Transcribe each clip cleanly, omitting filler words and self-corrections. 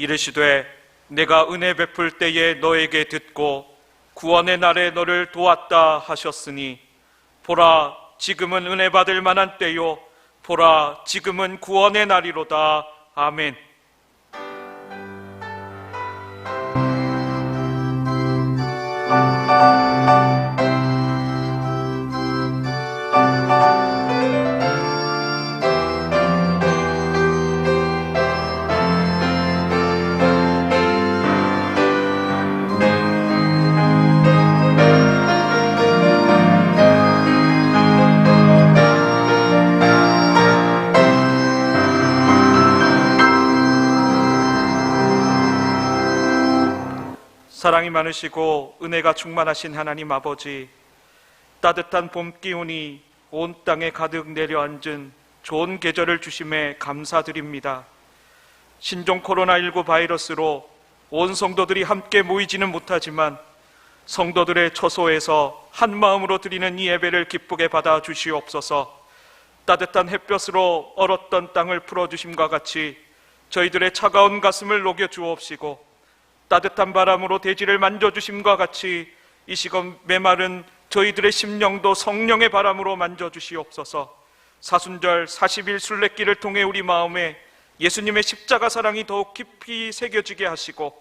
이르시되 내가 은혜 베풀 때에 너에게 듣고 구원의 날에 너를 도왔다 하셨으니 보라 지금은 은혜 받을 만한 때요 보라 지금은 구원의 날이로다. 아멘. 사랑이 많으시고 은혜가 충만하신 하나님 아버지, 따뜻한 봄 기운이 온 땅에 가득 내려앉은 좋은 계절을 주심에 감사드립니다. 신종 코로나19 바이러스로 온 성도들이 함께 모이지는 못하지만 성도들의 처소에서 한 마음으로 드리는 이 예배를 기쁘게 받아 주시옵소서. 따뜻한 햇볕으로 얼었던 땅을 풀어주심과 같이 저희들의 차가운 가슴을 녹여 주옵시고, 따뜻한 바람으로 대지를 만져주심과 같이 이 시간 메마른 저희들의 심령도 성령의 바람으로 만져주시옵소서. 사순절 40일 순례길을 통해 우리 마음에 예수님의 십자가 사랑이 더욱 깊이 새겨지게 하시고,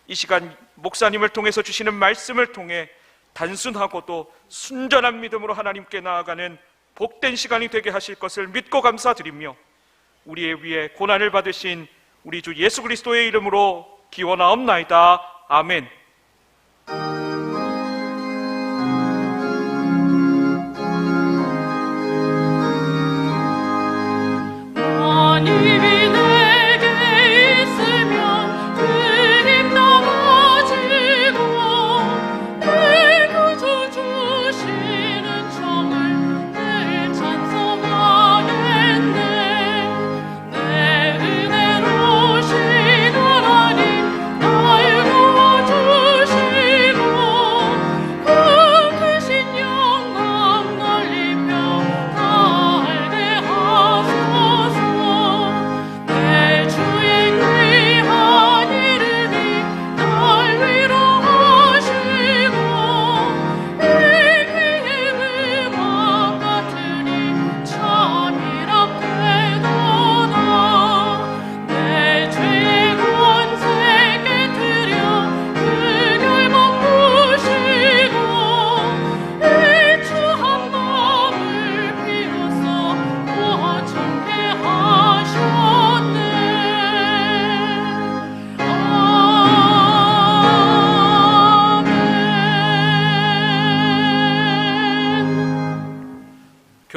이 시간 목사님을 통해서 주시는 말씀을 통해 단순하고도 순전한 믿음으로 하나님께 나아가는 복된 시간이 되게 하실 것을 믿고 감사드리며, 우리의 위에 고난을 받으신 우리 주 예수 그리스도의 이름으로 기원하옵나이다. 아멘.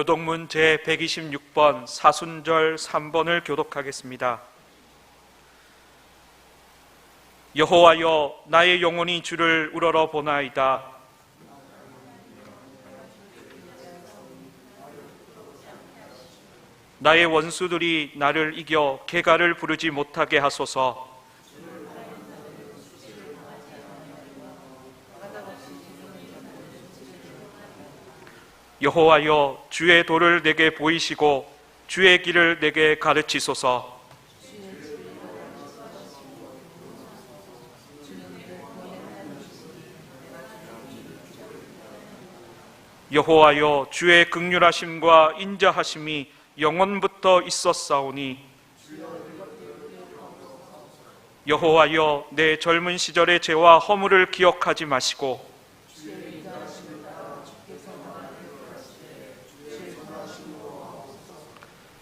교독문 제126번 사순절 3번을 교독하겠습니다. 여호와여, 나의 영혼이 주를 우러러 보나이다. 나의 원수들이 나를 이겨 개가를 부르지 못하게 하소서. 여호와여, 주의 도를 내게 보이시고 주의 길을 내게 가르치소서. 여호와여, 주의 긍휼하심과 인자하심이 영원부터 있었사오니, 여호와여, 내 젊은 시절의 죄와 허물을 기억하지 마시고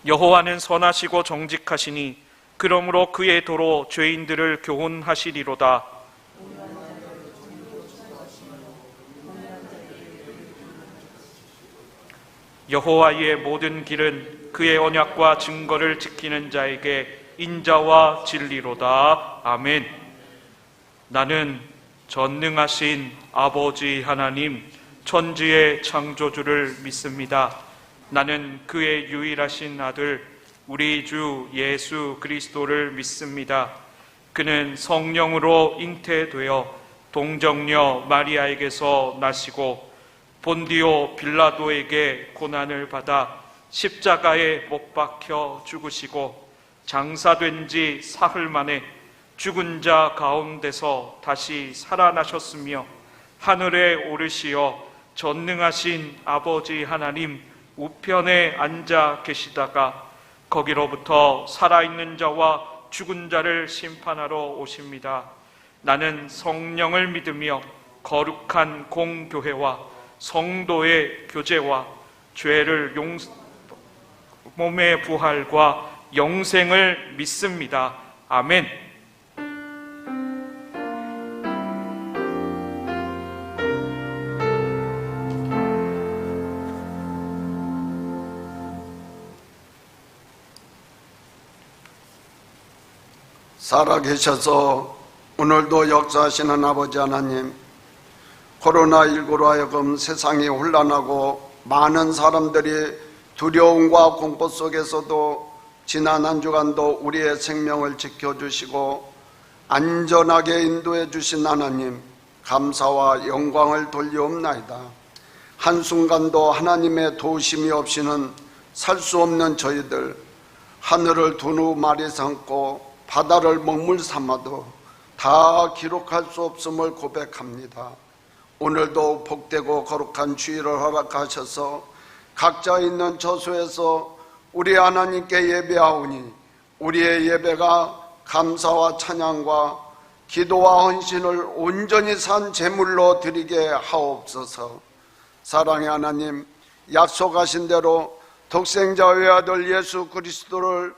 여호와는 선하시고 정직하시니 그러므로 그의 도로 죄인들을 교훈하시리로다. 여호와의 모든 길은 그의 언약과 증거를 지키는 자에게 인자와 진리로다. 아멘. 나는 전능하신 아버지 하나님, 천지의 창조주를 믿습니다. 나는 그의 유일하신 아들 우리 주 예수 그리스도를 믿습니다. 그는 성령으로 잉태되어 동정녀 마리아에게서 나시고 본디오 빌라도에게 고난을 받아 십자가에 못 박혀 죽으시고 장사된 지 사흘 만에 죽은 자 가운데서 다시 살아나셨으며 하늘에 오르시어 전능하신 아버지 하나님 우편에 앉아 계시다가 거기로부터 살아있는 자와 죽은 자를 심판하러 오십니다. 나는 성령을 믿으며 거룩한 공교회와 성도의 교제와 죄를 몸의 부활과 영생을 믿습니다. 아멘. 살아계셔서 오늘도 역사하시는 아버지 하나님, 코로나19로 하여금 세상이 혼란하고 많은 사람들이 두려움과 공포 속에서도 지난 한 주간도 우리의 생명을 지켜주시고 안전하게 인도해 주신 하나님, 감사와 영광을 돌리옵나이다. 한순간도 하나님의 도우심이 없이는 살 수 없는 저희들, 하늘을 두루마리 삼고 바다를 먹물 삼아도 다 기록할 수 없음을 고백합니다. 오늘도 복되고 거룩한 주일을 허락하셔서 각자 있는 처소에서 우리 하나님께 예배하오니 우리의 예배가 감사와 찬양과 기도와 헌신을 온전히 산 제물로 드리게 하옵소서. 사랑의 하나님, 약속하신 대로 독생자의 아들 예수 그리스도를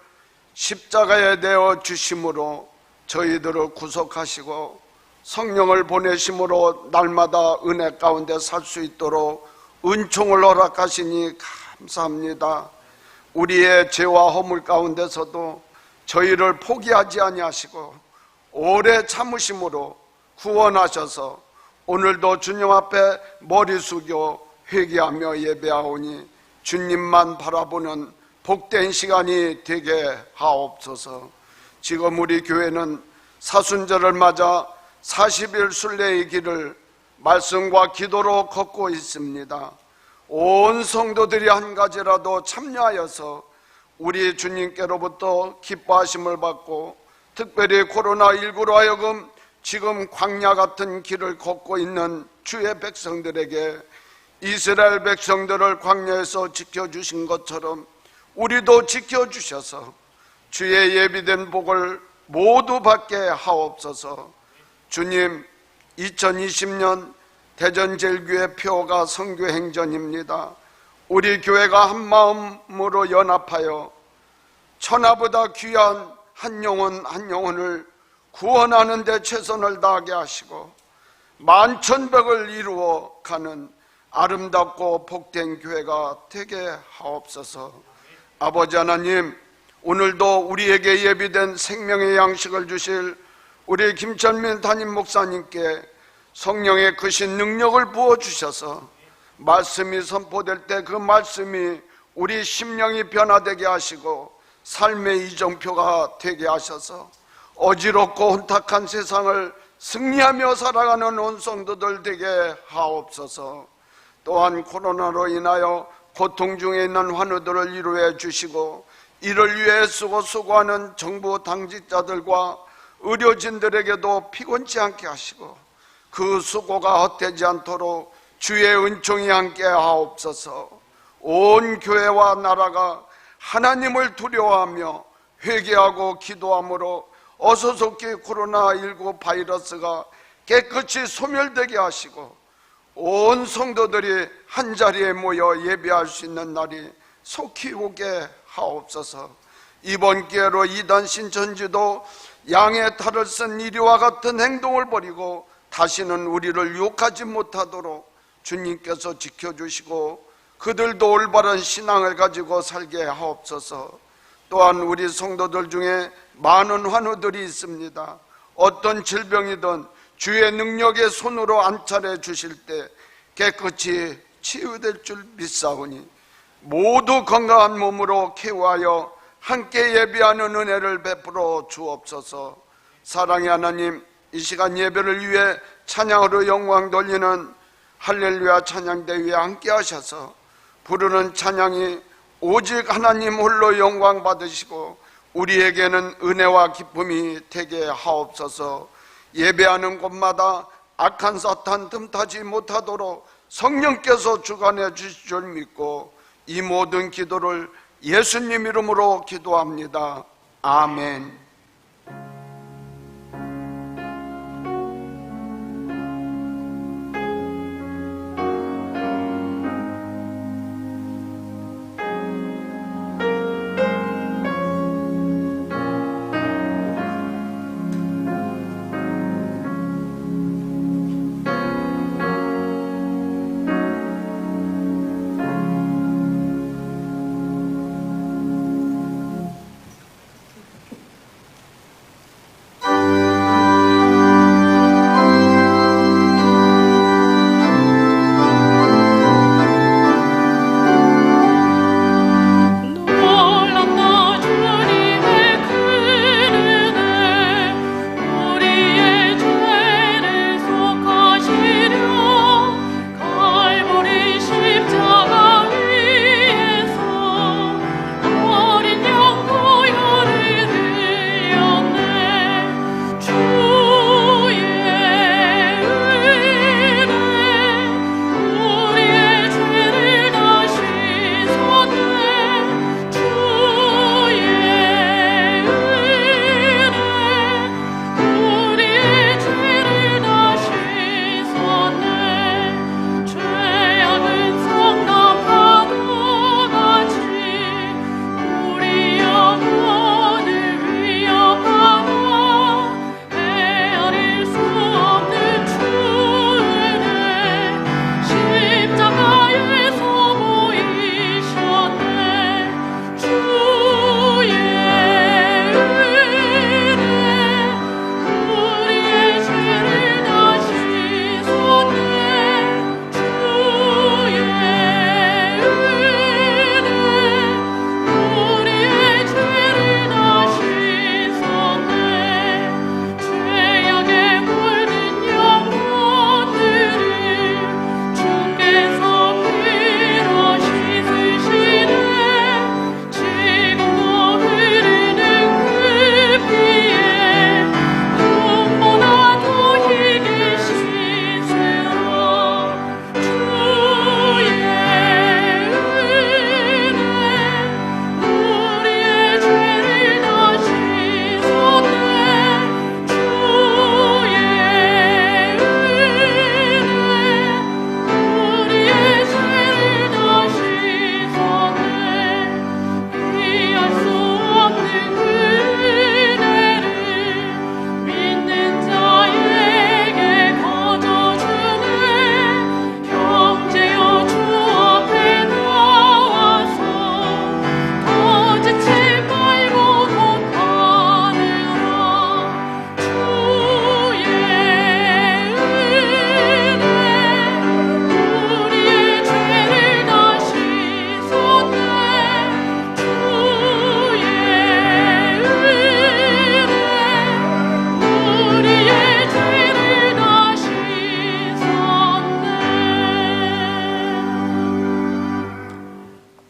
십자가에 내어 주심으로 저희들을 구속하시고 성령을 보내심으로 날마다 은혜 가운데 살 수 있도록 은총을 허락하시니 감사합니다. 우리의 죄와 허물 가운데서도 저희를 포기하지 아니하시고 오래 참으심으로 구원하셔서 오늘도 주님 앞에 머리 숙여 회개하며 예배하오니 주님만 바라보는 복된 시간이 되게 하옵소서. 지금 우리 교회는 사순절을 맞아 40일 순례의 길을 말씀과 기도로 걷고 있습니다. 온 성도들이 한 가지라도 참여하여서 우리 주님께로부터 기뻐하심을 받고 특별히 코로나19로 하여금 지금 광야 같은 길을 걷고 있는 주의 백성들에게 이스라엘 백성들을 광야에서 지켜주신 것처럼 우리도 지켜주셔서 주의 예비된 복을 모두 받게 하옵소서. 주님, 2020년 대전제일교회 표가 선교행전입니다. 우리 교회가 한마음으로 연합하여 천하보다 귀한 한 영혼 한 영혼을 구원하는 데 최선을 다하게 하시고 만천백을 이루어 가는 아름답고 복된 교회가 되게 하옵소서. 아버지 하나님, 오늘도 우리에게 예비된 생명의 양식을 주실 우리 김천민 담임 목사님께 성령의 크신 능력을 부어주셔서 말씀이 선포될 때 그 말씀이 우리 심령이 변화되게 하시고 삶의 이정표가 되게 하셔서 어지럽고 혼탁한 세상을 승리하며 살아가는 온 성도들 되게 하옵소서. 또한 코로나로 인하여 고통 중에 있는 환우들을 위로해 주시고 이를 위해 수고하는 정부 당직자들과 의료진들에게도 피곤치 않게 하시고 그 수고가 헛되지 않도록 주의 은총이 함께 하옵소서. 온 교회와 나라가 하나님을 두려워하며 회개하고 기도함으로 어서속히 코로나19 바이러스가 깨끗이 소멸되게 하시고 온 성도들이 한자리에 모여 예배할 수 있는 날이 속히 오게 하옵소서. 이번 기회로 이단 신천지도 양의 탈을 쓴 이리와 같은 행동을 버리고 다시는 우리를 유혹하지 못하도록 주님께서 지켜주시고 그들도 올바른 신앙을 가지고 살게 하옵소서. 또한 우리 성도들 중에 많은 환우들이 있습니다. 어떤 질병이든 주의 능력의 손으로 안찰해 주실 때 깨끗이 치유될 줄 믿사오니 모두 건강한 몸으로 케어하여 함께 예배하는 은혜를 베풀어 주옵소서. 사랑의 하나님, 이 시간 예배를 위해 찬양으로 영광 돌리는 할렐루야 찬양대회에 함께 하셔서 부르는 찬양이 오직 하나님 홀로 영광 받으시고 우리에게는 은혜와 기쁨이 되게 하옵소서. 예배하는 곳마다 악한 사탄 틈타지 못하도록 성령께서 주관해 주실 줄 믿고 이 모든 기도를 예수님 이름으로 기도합니다. 아멘.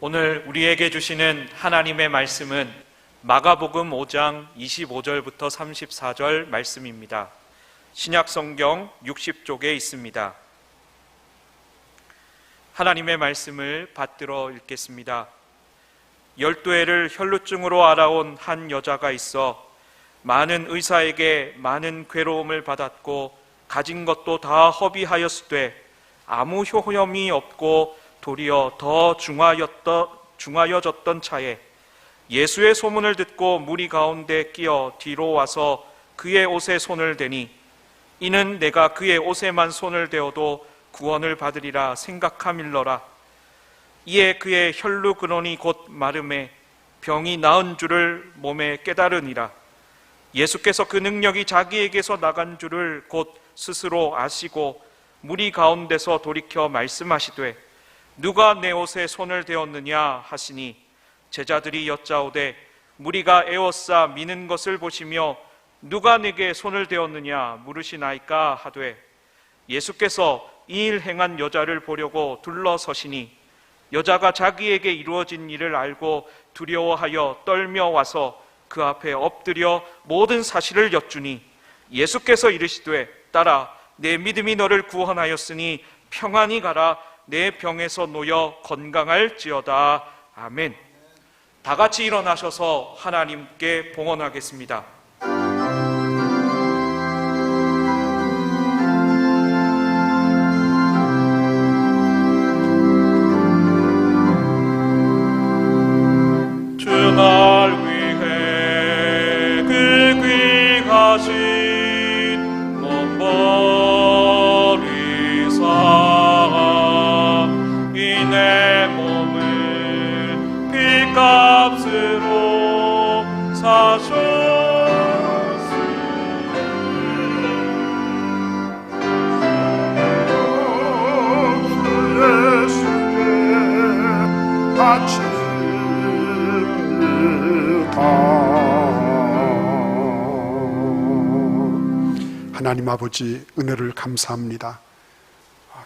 오늘 우리에게 주시는 하나님의 말씀은 마가복음 5장 25절부터 34절 말씀입니다. 신약성경 60쪽에 있습니다. 하나님의 말씀을 받들어 읽겠습니다. 12해를 혈루증으로 알아온 한 여자가 있어 많은 의사에게 많은 괴로움을 받았고 가진 것도 다 허비하였으되 아무 효험이 없고 도리어 더 중하여졌던 차에 예수의 소문을 듣고 무리 가운데 끼어 뒤로 와서 그의 옷에 손을 대니 이는 내가 그의 옷에만 손을 대어도 구원을 받으리라 생각함일러라. 이에 그의 혈루 근원이 곧 마름에 병이 나은 줄을 몸에 깨달으니라. 예수께서 그 능력이 자기에게서 나간 줄을 곧 스스로 아시고 무리 가운데서 돌이켜 말씀하시되 누가 내 옷에 손을 대었느냐 하시니 제자들이 여짜오되 무리가 에워싸 미는 것을 보시며 누가 내게 손을 대었느냐 물으시나이까 하되 예수께서 이 일 행한 여자를 보려고 둘러서시니 여자가 자기에게 이루어진 일을 알고 두려워하여 떨며 와서 그 앞에 엎드려 모든 사실을 여쭈니 예수께서 이르시되 딸아 내 믿음이 너를 구원하였으니 평안히 가라 내 병에서 놓여 건강할지어다. 아멘. 다 같이 일어나셔서 하나님께 봉헌하겠습니다. 주 날 위해 그 귀하신 몸 버리사 이 내 몸을 피값으로 같이 하나님 아버지 은혜를 감사합니다.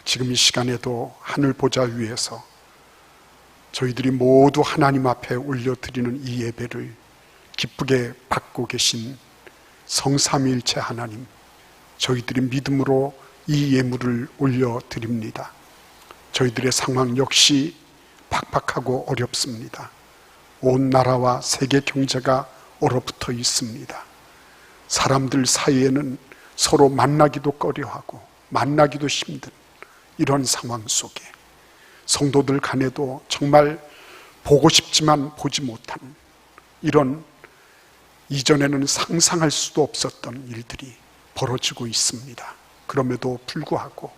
지금 이 시간에도 하늘 보좌 위에서 저희들이 모두 하나님 앞에 올려드리는 이 예배를 기쁘게 받고 계신 성삼위일체 하나님, 저희들이 믿음으로 이 예물을 올려드립니다. 저희들의 상황 역시 팍팍하고 어렵습니다. 온 나라와 세계 경제가 얼어붙어 있습니다. 사람들 사이에는 서로 만나기도 꺼려하고 만나기도 힘든 이런 상황 속에 성도들 간에도 정말 보고 싶지만 보지 못한 이런 이전에는 상상할 수도 없었던 일들이 벌어지고 있습니다. 그럼에도 불구하고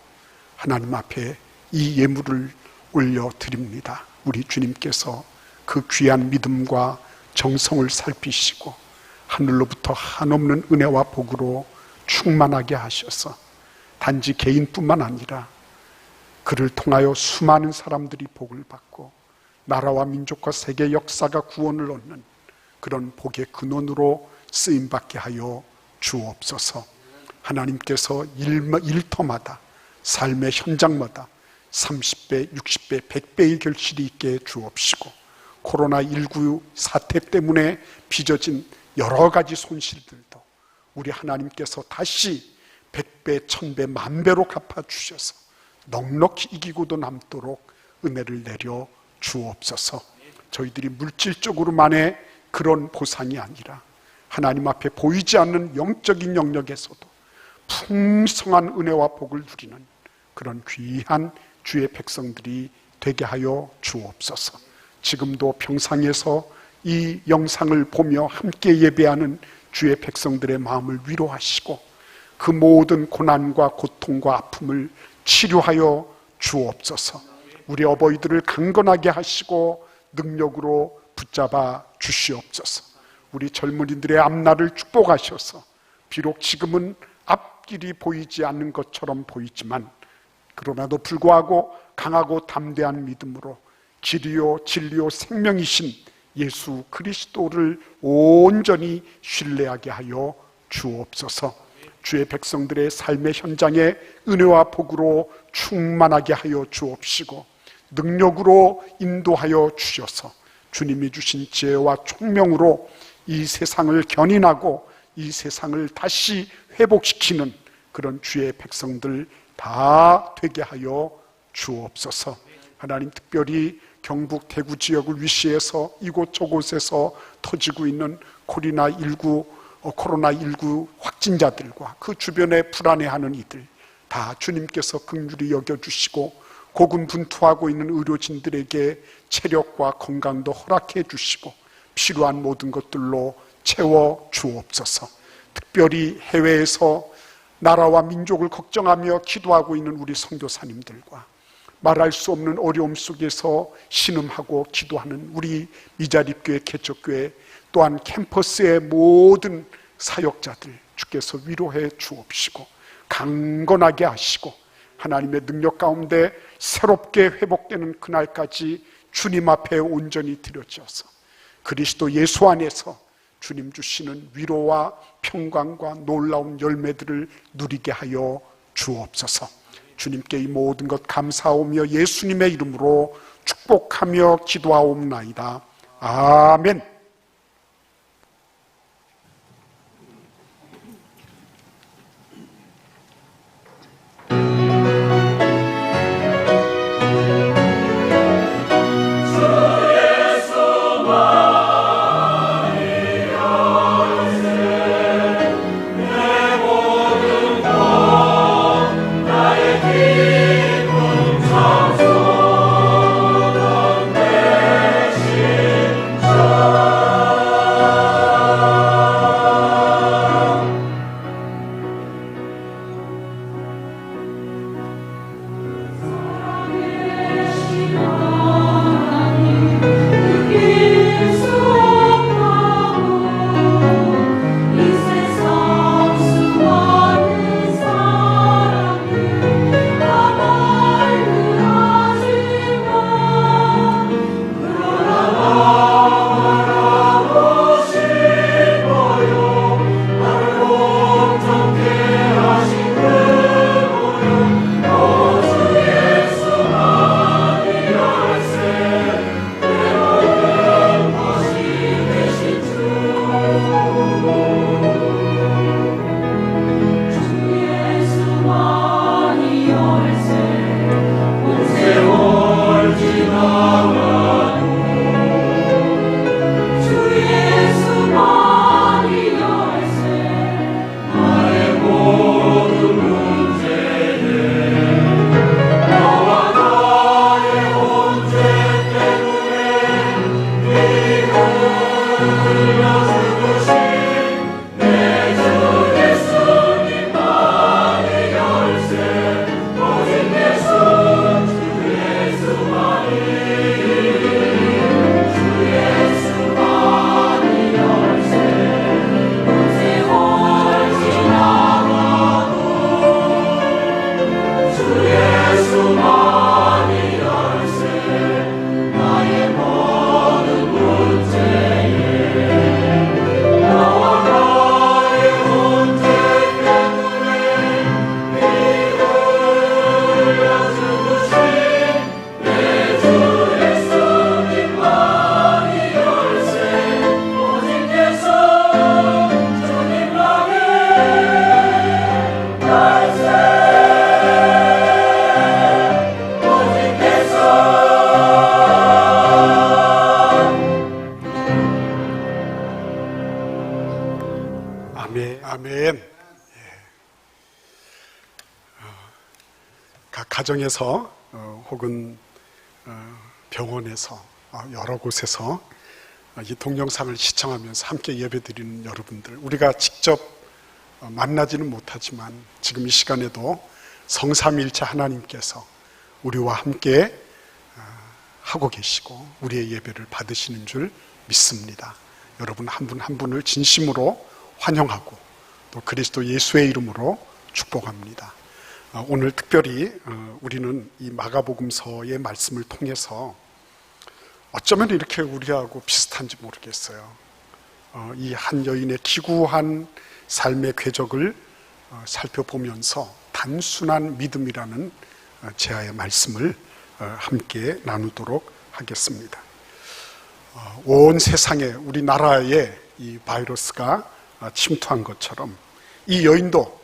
하나님 앞에 이 예물을 올려드립니다. 우리 주님께서 그 귀한 믿음과 정성을 살피시고 하늘로부터 한없는 은혜와 복으로 충만하게 하셔서 단지 개인뿐만 아니라 그를 통하여 수많은 사람들이 복을 받고 나라와 민족과 세계 역사가 구원을 얻는 그런 복의 근원으로 쓰임받게 하여 주옵소서. 하나님께서 일터마다 삶의 현장마다 30배, 60배, 100배의 결실이 있게 주옵시고 코로나19 사태 때문에 빚어진 여러 가지 손실들도 우리 하나님께서 다시 100배, 1000배, 10,000배로 갚아주셔서 넉넉히 이기고도 남도록 은혜를 내려 주옵소서. 저희들이 물질적으로만의 그런 보상이 아니라 하나님 앞에 보이지 않는 영적인 영역에서도 풍성한 은혜와 복을 누리는 그런 귀한 주의 백성들이 되게 하여 주옵소서. 지금도 평상에서 이 영상을 보며 함께 예배하는 주의 백성들의 마음을 위로하시고 그 모든 고난과 고통과 아픔을 치료하여 주옵소서. 우리 어버이들을 강건하게 하시고 능력으로 붙잡아 주시옵소서. 우리 젊은이들의 앞날을 축복하셔서 비록 지금은 앞길이 보이지 않는 것처럼 보이지만 그럼에도 불구하고 강하고 담대한 믿음으로 길이요 진리요 생명이신 예수 그리스도를 온전히 신뢰하게 하여 주옵소서. 주의 백성들의 삶의 현장에 은혜와 복으로 충만하게 하여 주옵시고 능력으로 인도하여 주셔서 주님이 주신 지혜와 총명으로 이 세상을 견인하고 이 세상을 다시 회복시키는 그런 주의 백성들 다 되게 하여 주옵소서. 하나님, 특별히 경북 대구 지역을 위시해서 이곳저곳에서 터지고 있는 코로나19 확진자들과 그 주변에 불안해하는 이들 다 주님께서 긍휼히 여겨주시고 고군분투하고 있는 의료진들에게 체력과 건강도 허락해 주시고 필요한 모든 것들로 채워 주옵소서. 특별히 해외에서 나라와 민족을 걱정하며 기도하고 있는 우리 선교사님들과 말할 수 없는 어려움 속에서 신음하고 기도하는 우리 미자립교회, 개척교회 또한 캠퍼스의 모든 사역자들 주께서 위로해 주옵시고 강건하게 하시고 하나님의 능력 가운데 새롭게 회복되는 그날까지 주님 앞에 온전히 드려져서 그리스도 예수 안에서 주님 주시는 위로와 평강과 놀라운 열매들을 누리게 하여 주옵소서. 주님께 이 모든 것 감사하오며 예수님의 이름으로 축복하며 기도하옵나이다. 아멘. 가정에서 혹은 병원에서 여러 곳에서 이 동영상을 시청하면서 함께 예배드리는 여러분들, 우리가 직접 만나지는 못하지만 지금 이 시간에도 성삼일체 하나님께서 우리와 함께 하고 계시고 우리의 예배를 받으시는 줄 믿습니다. 여러분 한 분 한 분을 진심으로 환영하고 또 그리스도 예수의 이름으로 축복합니다. 오늘 특별히 우리는 이 마가복음서의 말씀을 통해서 어쩌면 이렇게 우리하고 비슷한지 모르겠어요. 이 한 여인의 기구한 삶의 궤적을 살펴보면서 단순한 믿음이라는 제아의 말씀을 함께 나누도록 하겠습니다. 온 세상에 우리나라에 이 바이러스가 침투한 것처럼 이 여인도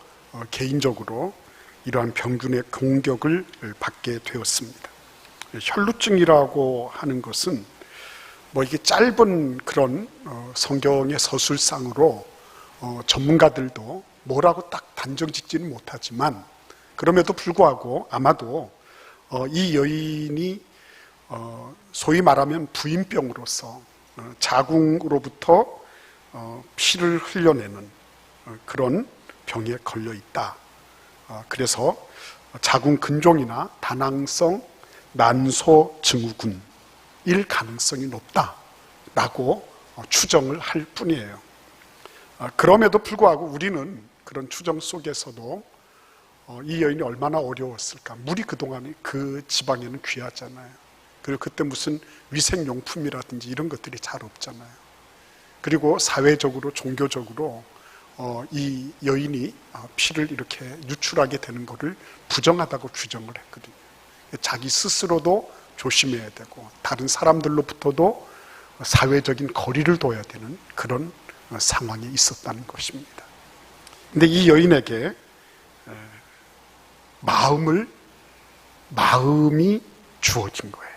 개인적으로 이러한 병균의 공격을 받게 되었습니다. 혈루증이라고 하는 것은 이게 짧은 그런 성경의 서술상으로 전문가들도 뭐라고 딱 단정 짓지는 못하지만 그럼에도 불구하고 아마도 이 여인이 소위 말하면 부인병으로서 자궁으로부터 피를 흘려내는 그런 병에 걸려 있다. 그래서 자궁 근종이나 다낭성 난소 증후군일 가능성이 높다라고 추정을 할 뿐이에요. 그럼에도 불구하고 우리는 그런 추정 속에서도 이 여인이 얼마나 어려웠을까. 물이 그동안 그 지방에는 귀하잖아요. 그리고 그때 무슨 위생용품이라든지 이런 것들이 잘 없잖아요. 그리고 사회적으로 종교적으로 이 여인이 피를 이렇게 유출하게 되는 것을 부정하다고 규정을 했거든요. 자기 스스로도 조심해야 되고 다른 사람들로부터도 사회적인 거리를 둬야 되는 그런 상황이 있었다는 것입니다. 근데 이 여인에게 마음이 주어진 거예요.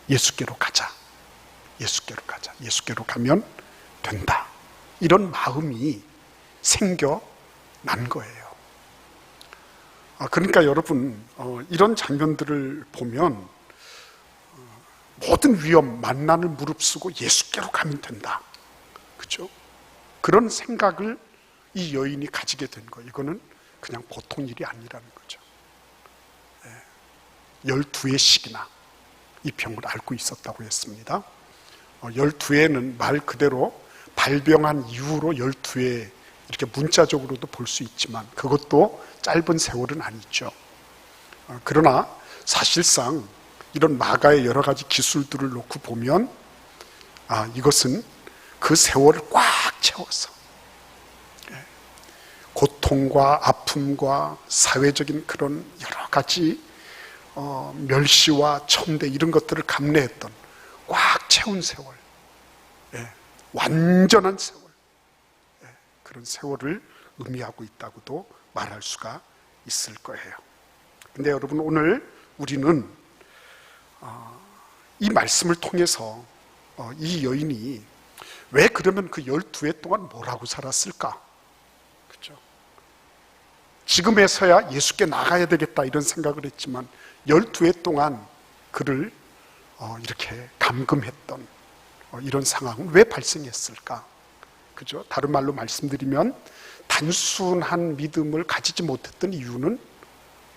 예수께로 가자. 예수께로 가면 된다. 이런 마음이 생겨난 거예요. 그러니까 여러분, 이런 장면들을 보면 모든 위험, 만난을 무릅쓰고 예수께로 가면 된다. 그렇죠? 그런 생각을 이 여인이 가지게 된 거예요. 이거는 그냥 보통 일이 아니라는 거죠. 12회씩이나 이 병을 앓고 있었다고 했습니다. 12회는 말 그대로 발병한 이후로 12회 이렇게 문자적으로도 볼 수 있지만 그것도 짧은 세월은 아니죠. 그러나 사실상 이런 마가의 여러 가지 기술들을 놓고 보면 이것은 그 세월을 꽉 채워서 고통과 아픔과 사회적인 그런 여러 가지 멸시와 천대 이런 것들을 감내했던 꽉 채운 세월, 완전한 세월, 그런 세월을 의미하고 있다고도 말할 수가 있을 거예요. 근데 여러분, 오늘 우리는 이 말씀을 통해서 이 여인이 왜 그러면 그 12회 동안 뭐라고 살았을까? 그렇죠? 지금에서야 예수께 나가야 되겠다 이런 생각을 했지만 12회 동안 그를 이렇게 감금했던 이런 상황은 왜 발생했을까? 그죠? 다른 말로 말씀드리면 단순한 믿음을 가지지 못했던 이유는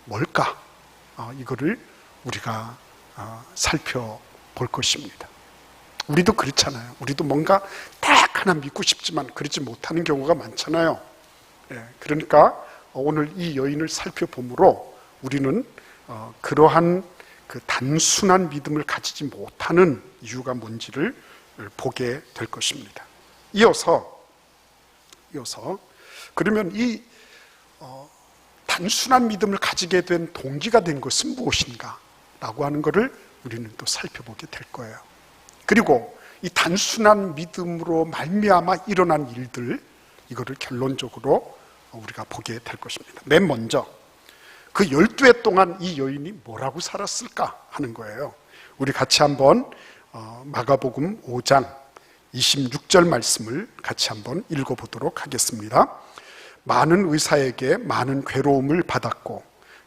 뭘까? 이거를 우리가 살펴볼 것입니다. 우리도 그렇잖아요. 우리도 뭔가 딱 하나 믿고 싶지만 그러지 못하는 경우가 많잖아요. 그러니까 오늘 이 여인을 살펴보므로 우리는 그러한 그 단순한 믿음을 가지지 못하는 이유가 뭔지를 보게 될 것입니다. 이어서 그러면 이 단순한 믿음을 가지게 된 동기가 된 것은 무엇인가? 라고 하는 것을 우리는 또 살펴보게 될 거예요. 그리고 이 단순한 믿음으로 말미암아 일어난 일들, 이거를 결론적으로 우리가 보게 될 것입니다. 맨 먼저 그 12회 동안 이 여인이 뭐라고 살았을까 하는 거예요. 우리 같이 한번 마가복음 5장 26절 말씀을 같이 한번 읽어보도록 하겠습니다. 많은 의사에게 많은 괴로움을 받았고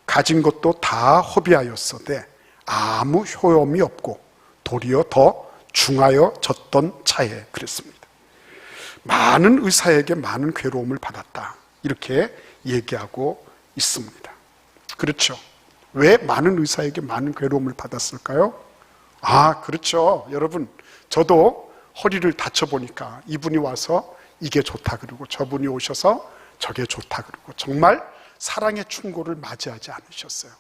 가진 것도 다 허비하였으되 아무 효험이 없고 도리어 더 중하여졌던 차에 그랬습니다. 많은 의사에게 많은 괴로움을 받았다, 이렇게 얘기하고 있습니다. 그렇죠. 왜 많은 의사에게 많은 괴로움을 받았을까요? 그렇죠. 여러분, 저도 허리를 다쳐보니까 이분이 와서 이게 좋다 그러고 저분이 오셔서 저게 좋다 그러고 정말 사랑의 충고를 맞이하지 않으셨어요.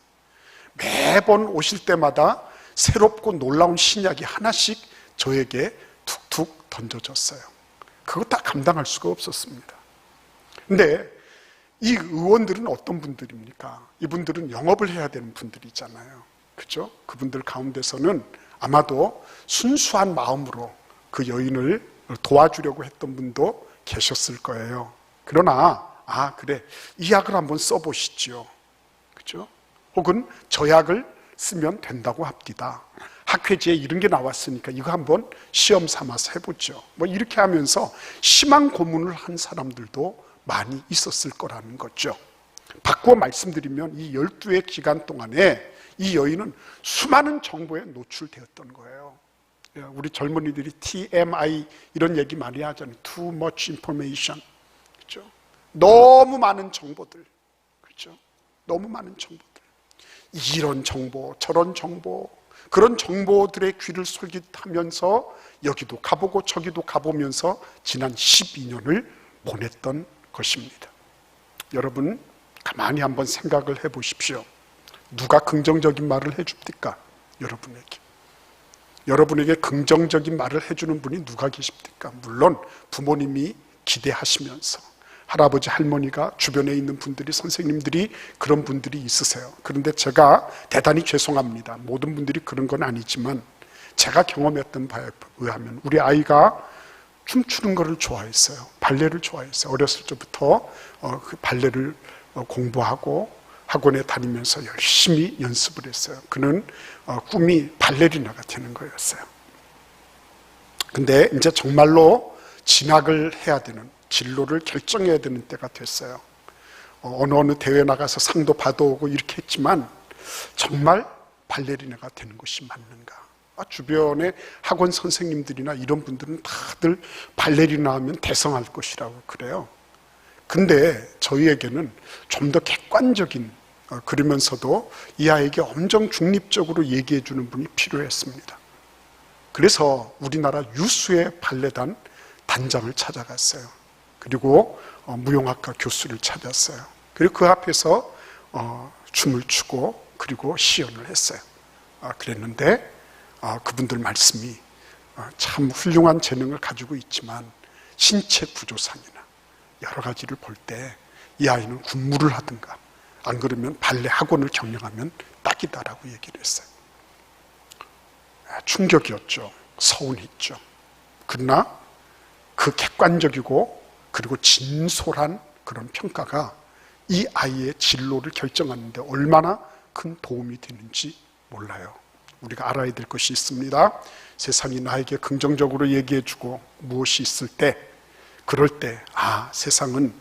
매번 오실 때마다 새롭고 놀라운 신약이 하나씩 저에게 툭툭 던져졌어요. 그거 다 감당할 수가 없었습니다. 근데 이 의원들은 어떤 분들입니까? 이분들은 영업을 해야 되는 분들이잖아요. 그죠? 그분들 가운데서는 아마도 순수한 마음으로 그 여인을 도와주려고 했던 분도 계셨을 거예요. 그러나 그래, 이 약을 한번 써보시죠. 그죠? 혹은 저 약을 쓰면 된다고 합디다. 학회지에 이런 게 나왔으니까 이거 한번 시험 삼아서 해보죠. 뭐 이렇게 하면서 심한 고문을 한 사람들도 많이 있었을 거라는 거죠. 바꾸어 말씀드리면 이 12회 기간 동안에 이 여인은 수많은 정보에 노출되었던 거예요. 우리 젊은이들이 TMI 이런 얘기 많이 하잖아요. Too much information. 그렇죠? 너무 많은 정보들. 그렇죠? 너무 많은 정보들. 이런 정보, 저런 정보, 그런 정보들의 귀를 솔깃하면서 여기도 가보고 저기도 가보면서 지난 12년을 보냈던 것입니다. 여러분, 가만히 한번 생각을 해보십시오. 누가 긍정적인 말을 해줍니까? 여러분에게 긍정적인 말을 해주는 분이 누가 계십니까? 물론 부모님이 기대하시면서, 할아버지 할머니가 주변에 있는 분들이, 선생님들이, 그런 분들이 있으세요. 그런데 제가 대단히 죄송합니다. 모든 분들이 그런 건 아니지만 제가 경험했던 바에 의하면 우리 아이가 춤추는 것을 좋아했어요. 발레를 좋아했어요. 어렸을 때부터 그 발레를 공부하고 학원에 다니면서 열심히 연습을 했어요. 그는 꿈이 발레리나가 되는 거였어요. 근데 이제 정말로 진학을 해야 되는, 진로를 결정해야 되는 때가 됐어요. 어느 대회 나가서 상도 받아오고 이렇게 했지만 정말 발레리나가 되는 것이 맞는가? 주변에 학원 선생님들이나 이런 분들은 다들 발레리나 하면 대성할 것이라고 그래요. 근데 저희에게는 좀 더 객관적인, 그러면서도 이 아이에게 엄청 중립적으로 얘기해 주는 분이 필요했습니다. 그래서 우리나라 유수의 발레단 단장을 찾아갔어요. 그리고 무용학과 교수를 찾았어요. 그리고 그 앞에서 춤을 추고 그리고 시연을 했어요. 그랬는데 그분들 말씀이 참 훌륭한 재능을 가지고 있지만 신체 구조상이나 여러 가지를 볼 때 이 아이는 군무를 하든가 안 그러면 발레 학원을 경영하면 딱이다라고 얘기를 했어요. 충격이었죠. 서운했죠. 그러나 그 객관적이고 그리고 진솔한 그런 평가가 이 아이의 진로를 결정하는데 얼마나 큰 도움이 되는지 몰라요. 우리가 알아야 될 것이 있습니다. 세상이 나에게 긍정적으로 얘기해주고 무엇이 있을 때, 그럴 때 세상은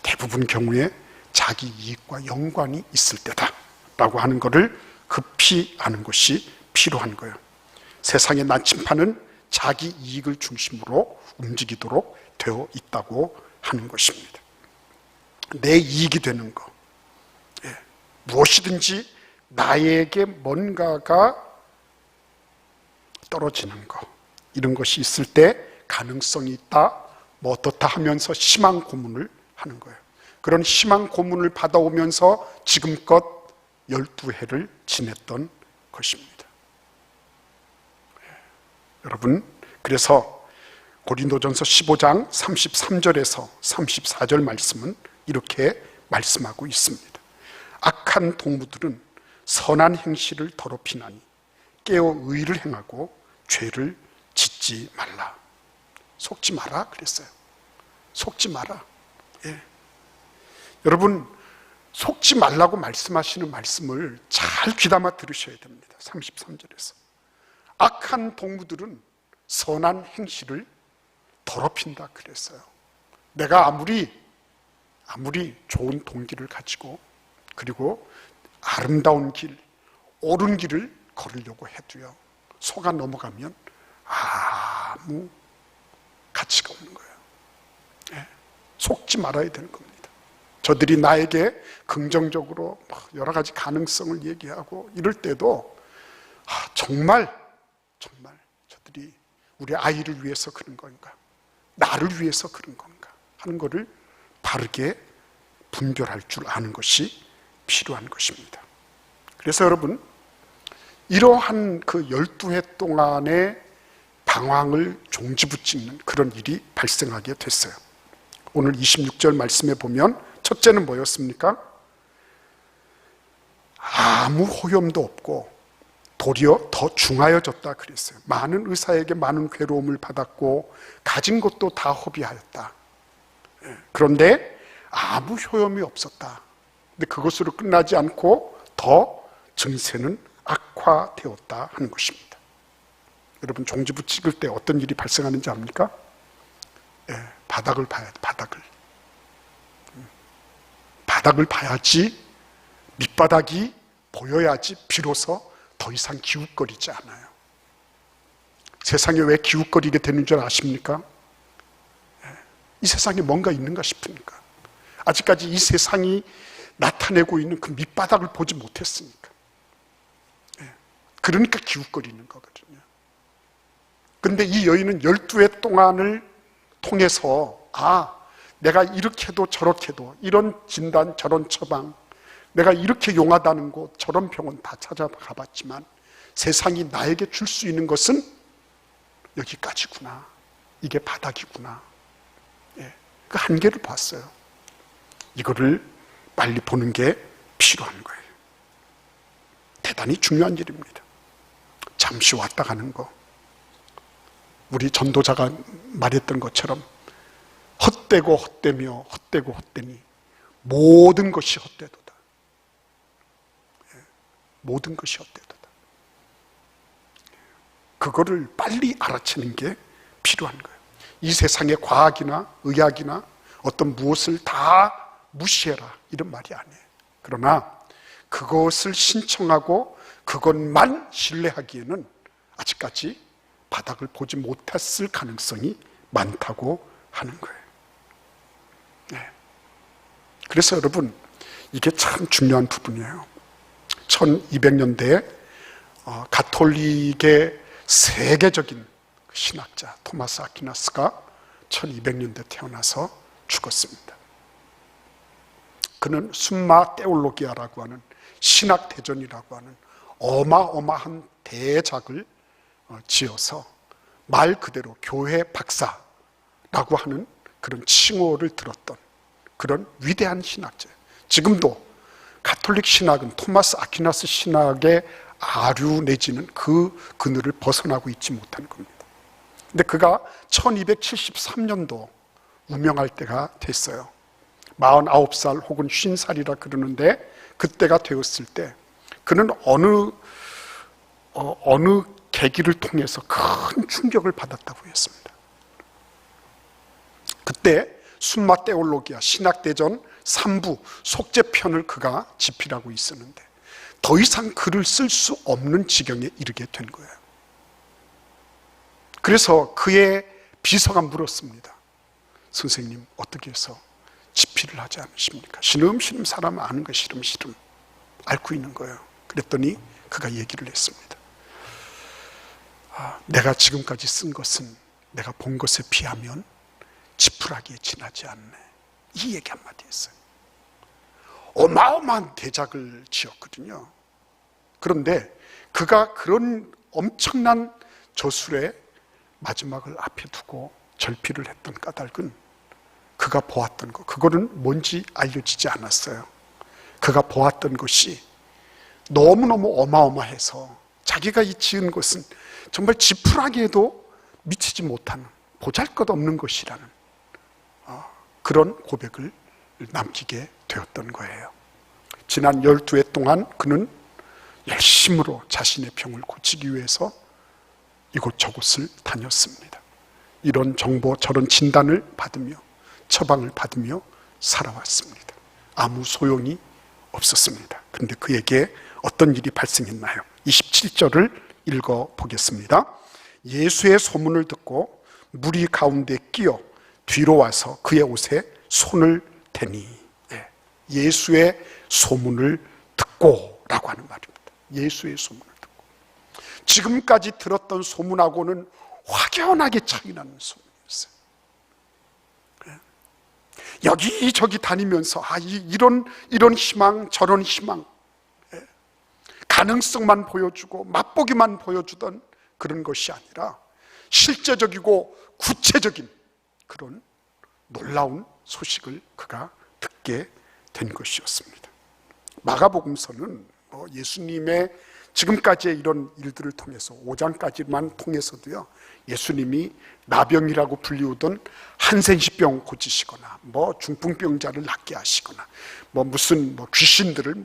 대부분 경우에 자기 이익과 연관이 있을 때다 라고 하는 것을 급히 아는 것이 필요한 거예요. 세상의 나침판은 자기 이익을 중심으로 움직이도록 되어 있다고 하는 것입니다. 내 이익이 되는 것, 무엇이든지 나에게 뭔가가 떨어지는 것, 이런 것이 있을 때 가능성이 있다, 뭐 어떻다 하면서 심한 고문을 하는 거예요. 그런 심한 고문을 받아오면서 지금껏 12해를 지냈던 것입니다. 여러분, 그래서 고린도전서 15장 33절에서 34절 말씀은 이렇게 말씀하고 있습니다. 악한 동무들은 선한 행실을 더럽히나니 깨어 의를 행하고 죄를 짓지 말라. 속지 마라 그랬어요. 속지 마라. 여러분, 속지 말라고 말씀하시는 말씀을 잘 귀담아 들으셔야 됩니다. 33절에서 악한 동무들은 선한 행실을 더럽힌다 그랬어요. 내가 아무리 좋은 동기를 가지고 그리고 아름다운 길, 옳은 길을 걸으려고 해도요, 속아 넘어가면 아무 가치가 없는 거예요. 예, 속지 말아야 되는 겁니다. 저들이 나에게 긍정적으로 여러 가지 가능성을 얘기하고 이럴 때도 정말 저들이 우리 아이를 위해서 그런 건가, 나를 위해서 그런 건가 하는 것을 바르게 분별할 줄 아는 것이 필요한 것입니다. 그래서 여러분, 이러한 그 12해 동안의 방황을 종지부짓는 그런 일이 발생하게 됐어요. 오늘 26절 말씀에 보면 첫째는 뭐였습니까? 아무 호염도 없고 도리어 더 중하여졌다 그랬어요. 많은 의사에게 많은 괴로움을 받았고 가진 것도 다 허비하였다. 그런데 아무 효험이 없었다. 근데 그것으로 끝나지 않고 더 증세는 악화되었다 하는 것입니다. 여러분, 종지부 찍을 때 어떤 일이 발생하는지 압니까? 바닥을 봐야 돼. 바닥을 봐야지, 밑바닥이 보여야지 비로소 더 이상 기웃거리지 않아요. 세상에 왜 기웃거리게 되는 줄 아십니까? 이 세상에 뭔가 있는가 싶으니까. 아직까지 이 세상이 나타내고 있는 그 밑바닥을 보지 못했으니까. 그러니까 기웃거리는 거거든요. 그런데 이 여인은 12해 동안을 통해서 내가 이렇게도 저렇게도 이런 진단 저런 처방, 내가 이렇게 용하다는 곳 저런 병원 다 찾아가 봤지만 세상이 나에게 줄 수 있는 것은 여기까지구나, 이게 바닥이구나, 그 한계를 봤어요. 이거를 빨리 보는 게 필요한 거예요. 대단히 중요한 일입니다. 잠시 왔다 가는 거, 우리 전도자가 말했던 것처럼 헛되고 헛되며 헛되고 헛되니 모든 것이 헛되도다. 모든 것이 헛되도다. 그거를 빨리 알아채는 게 필요한 거예요. 이 세상의 과학이나 의학이나 어떤 무엇을 다 무시해라 이런 말이 아니에요. 그러나 그것을 신청하고 그것만 신뢰하기에는 아직까지 바닥을 보지 못했을 가능성이 많다고 하는 거예요. 그래서 여러분, 이게 참 중요한 부분이에요. 1200년대에 가톨릭의 세계적인 신학자 토마스 아퀴나스가 1200년대 태어나서 죽었습니다. 그는 숨마 테올로기아라고 하는 신학 대전이라고 하는 어마어마한 대작을 지어서 말 그대로 교회 박사라고 하는 그런 칭호를 들었던 그런 위대한 신학자예요. 지금도 가톨릭 신학은 토마스 아퀴나스 신학의 아류 내지는 그 그늘을 벗어나고 있지 못하는 겁니다. 근데 그가 1273년도 운명할 때가 됐어요. 49살 혹은 50살이라 그러는데 그때가 되었을 때 그는 어느 계기를 통해서 큰 충격을 받았다고 했습니다. 그때 숨마 테올로기아 신학대전 3부 속죄편을 그가 집필하고 있었는데 더 이상 글을 쓸 수 없는 지경에 이르게 된 거예요. 그래서 그의 비서가 물었습니다. 선생님, 어떻게 해서 집필을 하지 않으십니까? 시름시름 사람 아는 거 시름시름 앓고 있는 거예요. 그랬더니 그가 얘기를 했습니다. 내가 지금까지 쓴 것은 내가 본 것에 비하면 지푸라기에 지나지 않네. 이 얘기 한마디 했어요. 어마어마한 대작을 지었거든요. 그런데 그가 그런 엄청난 저술의 마지막을 앞에 두고 절필을 했던 까닭은 그가 보았던 것, 그거는 뭔지 알려지지 않았어요. 그가 보았던 것이 너무너무 어마어마해서 자기가 이 지은 것은 정말 지푸라기에도 미치지 못하는 보잘것없는 것이라는 그런 고백을 남기게 되었던 거예요. 지난 12해 동안 그는 열심으로 자신의 병을 고치기 위해서 이곳저곳을 다녔습니다. 이런 정보 저런 진단을 받으며 처방을 받으며 살아왔습니다. 아무 소용이 없었습니다. 그런데 그에게 어떤 일이 발생했나요? 27절을 읽어보겠습니다. 예수의 소문을 듣고 무리 가운데 끼어 뒤로 와서 그의 옷에 손을 대니. 예수의 소문을 듣고 라고 하는 말입니다. 예수의 소문을 듣고. 지금까지 들었던 소문하고는 확연하게 차이나는 소문이었어요. 여기저기 다니면서 이런 희망 저런 희망, 가능성만 보여주고 맛보기만 보여주던 그런 것이 아니라 실제적이고 구체적인 그런 놀라운 소식을 그가 듣게 된 것이었습니다. 마가복음서는 예수님의 지금까지의 이런 일들을 통해서 5장까지만 통해서도요, 예수님이 나병이라고 불리우던 한센시병 고치시거나 중풍병자를 낫게 하시거나 무슨 귀신들을